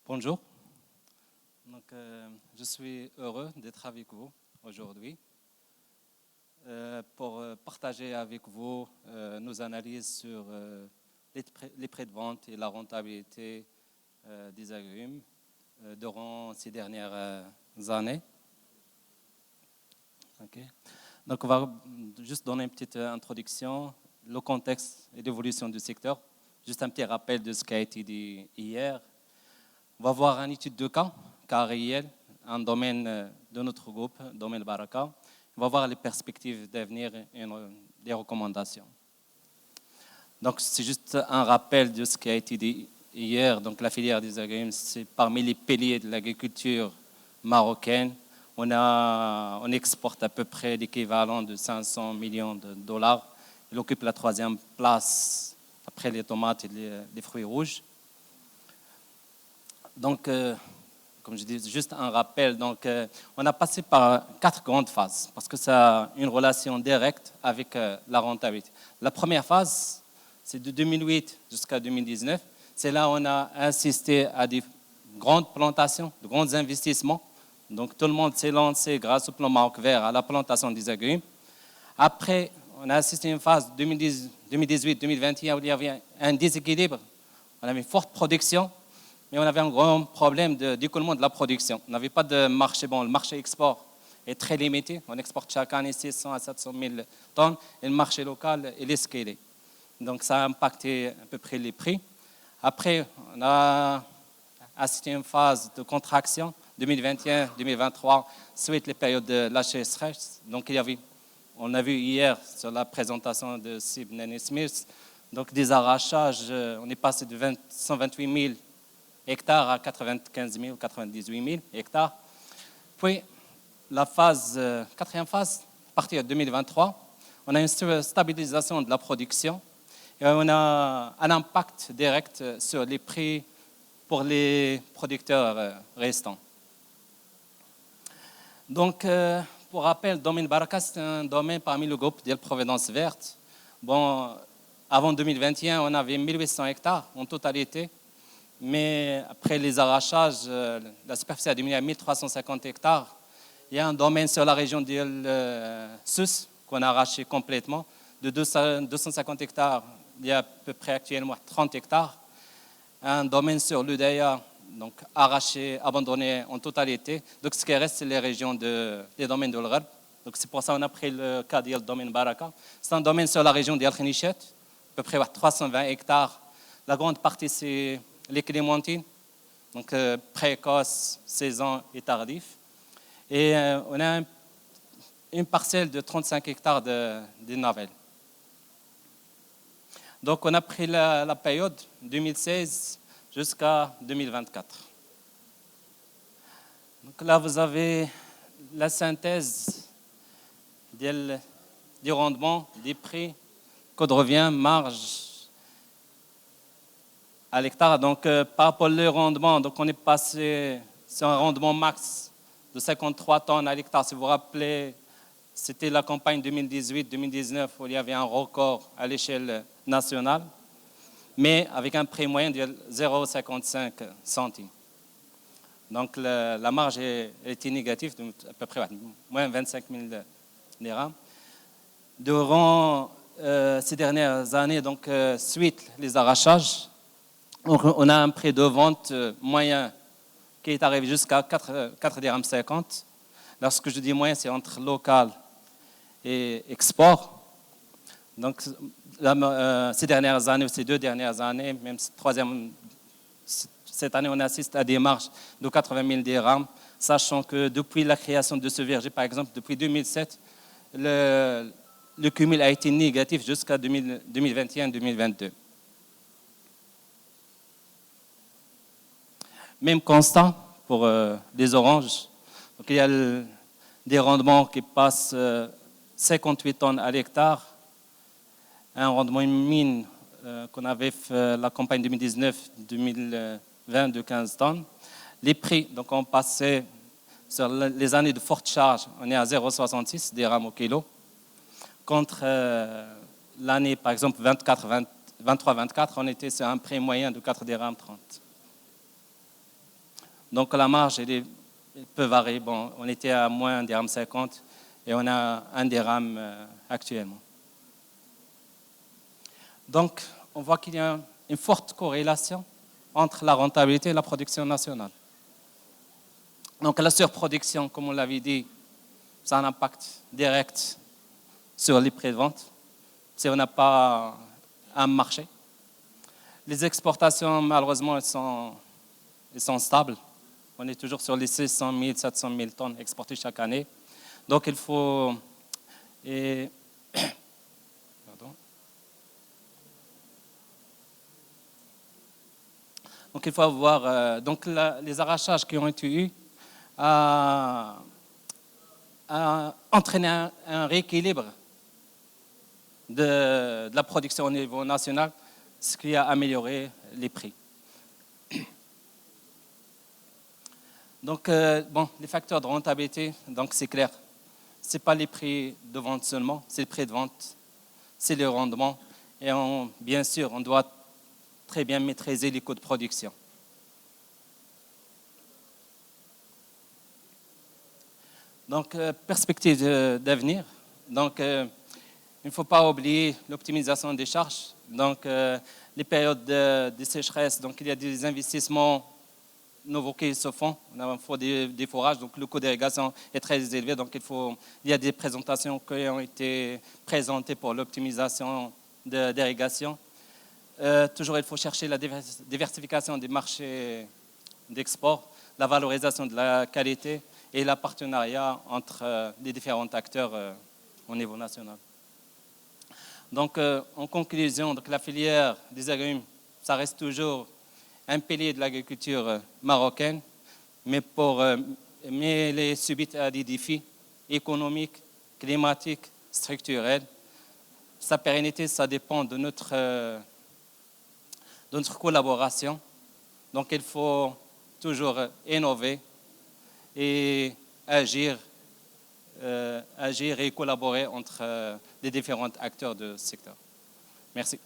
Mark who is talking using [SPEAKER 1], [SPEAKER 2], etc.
[SPEAKER 1] Bonjour. Je suis heureux d'être avec vous aujourd'hui pour partager avec vous nos analyses sur les prix de vente et la rentabilité des agrumes durant ces dernières années. Okay. Donc, on va juste donner une petite introduction, le contexte et l'évolution du secteur. Juste un petit rappel de ce qui a été dit hier. On va voir une étude de cas réel, un domaine de notre groupe, domaine Baraka. On va voir les perspectives d'avenir et des recommandations. Donc, c'est juste un rappel de ce qui a été dit hier. Donc, la filière des agrumes, c'est parmi les piliers de l'agriculture marocaine. On exporte à peu près l'équivalent de 500 millions de dollars. Il occupe la 3e place après les tomates et les fruits rouges. Donc, comme je dis, juste un rappel. Donc, on a passé par 4 grandes phases parce que ça a une relation directe avec la rentabilité. La première phase, c'est de 2008 jusqu'à 2019. C'est là où on a assisté à des grandes plantations, de grands investissements. Donc, tout le monde s'est lancé grâce au plan Maroc Vert à la plantation des agrumes. Après, on a assisté à une phase 2018-2021 où il y avait un déséquilibre. On avait une forte production. Mais on avait un grand problème d'écoulement de la production. On n'avait pas de marché. Bon, le marché export est très limité. On exporte chaque année 600 à 700 000 tonnes. Et le marché local, il est scalé. Donc, ça a impacté à peu près les prix. Après, on a assisté à une phase de contraction 2021-2023 suite les périodes de la sécheresse. Donc, on a vu hier sur la présentation de Sibnen Smith, donc des arrachages. On est passé de 128 000 hectares à 95 000 ou 98 000 hectares. Puis, la quatrième phase, à partir de 2023, on a une stabilisation de la production et on a un impact direct sur les prix pour les producteurs restants. Donc, pour rappel, le domaine Baraka, c'est un domaine parmi le groupe de Providence Verte. Bon, avant 2021, on avait 1800 hectares en totalité. Mais après les arrachages, la superficie a diminué à 1350 hectares. Il y a un domaine sur la région de Sousse qu'on a arraché complètement. De 250 hectares, il y a à peu près actuellement 30 hectares. Un domaine sur l'Udaya, donc arraché, abandonné en totalité. Donc ce qui reste, c'est les régions des domaines de l'Gharb. Donc c'est pour ça qu'on a pris le cas du domaine Baraka. C'est un domaine sur la région d'Al-Khanichet, à peu près 320 hectares. La grande partie, c'est les clémentines, donc précoces, saison et tardif. Et on a une parcelle de 35 hectares de navelles. Donc on a pris la période 2016 jusqu'à 2024. Donc là, vous avez la synthèse du rendement, des prix, code revient, marge à l'hectare. Donc, par rapport au rendement, donc on est passé sur un rendement max de 53 tonnes à l'hectare. Si vous vous rappelez, c'était la campagne 2018-2019 où il y avait un record à l'échelle nationale, mais avec un prix moyen de 0,55 centimes. Donc, la marge était négative, à peu près moins 25 000 dirhams. Durant ces dernières années, donc, suite les arrachages, on a un prix de vente moyen qui est arrivé jusqu'à 4,50 dirhams. Lorsque je dis moyen, c'est entre local et export. Donc, ces dernières années, ces 2 dernières années, même cette année, on assiste à des marges de 80 000 dirhams, sachant que depuis la création de ce verger, par exemple, depuis 2007, le cumul a été négatif jusqu'à 2021-2022. Même constat pour les oranges. Donc, il y a des rendements qui passent 58 tonnes à l'hectare. Un rendement mine qu'on avait fait la campagne 2019-2020 de 15 tonnes. Les prix, donc on passait sur les années de forte charge, on est à 0,66 dirhams au kilo. Contre l'année, par exemple, 23-24, on était sur un prix moyen de 4 dirhams 30. Donc la marge, elle peut varier. Bon, on était à moins 1,50 dirham et on a 1 dirham actuellement. Donc, on voit qu'il y a une forte corrélation entre la rentabilité et la production nationale. Donc, la surproduction, comme on l'avait dit, ça a un impact direct sur les prix de vente si on n'a pas un marché. Les exportations, malheureusement, elles sont stables. On est toujours sur les 600 000, 700 000 tonnes exportées chaque année. Donc, il faut... Donc, il faut avoir... les arrachages qui ont été eus a entraîné un rééquilibre de la production au niveau national, ce qui a amélioré les prix. Donc, les facteurs de rentabilité, donc c'est clair. Ce n'est pas les prix de vente seulement, c'est le prix de vente, c'est le rendement. Et bien sûr, on doit très bien maîtriser les coûts de production. Donc, perspective d'avenir. Donc, il ne faut pas oublier l'optimisation des charges. Donc, les périodes de sécheresse, donc il y a des investissements nouveaux qui se font. Il faut des forages, donc le coût d'irrigation est très élevé. Donc, il y a des présentations qui ont été présentées pour l'optimisation d'irrigation. Toujours, il faut chercher la diversification des marchés d'export, la valorisation de la qualité et le partenariat entre les différents acteurs au niveau national. Donc, en conclusion, donc, la filière des agrumes, ça reste toujours un pilier de l'agriculture marocaine, mais elle est subite à des défis économiques, climatiques, structurels. Sa pérennité, ça dépend de notre collaboration. Donc, il faut toujours innover et agir et collaborer entre les différents acteurs du secteur. Merci.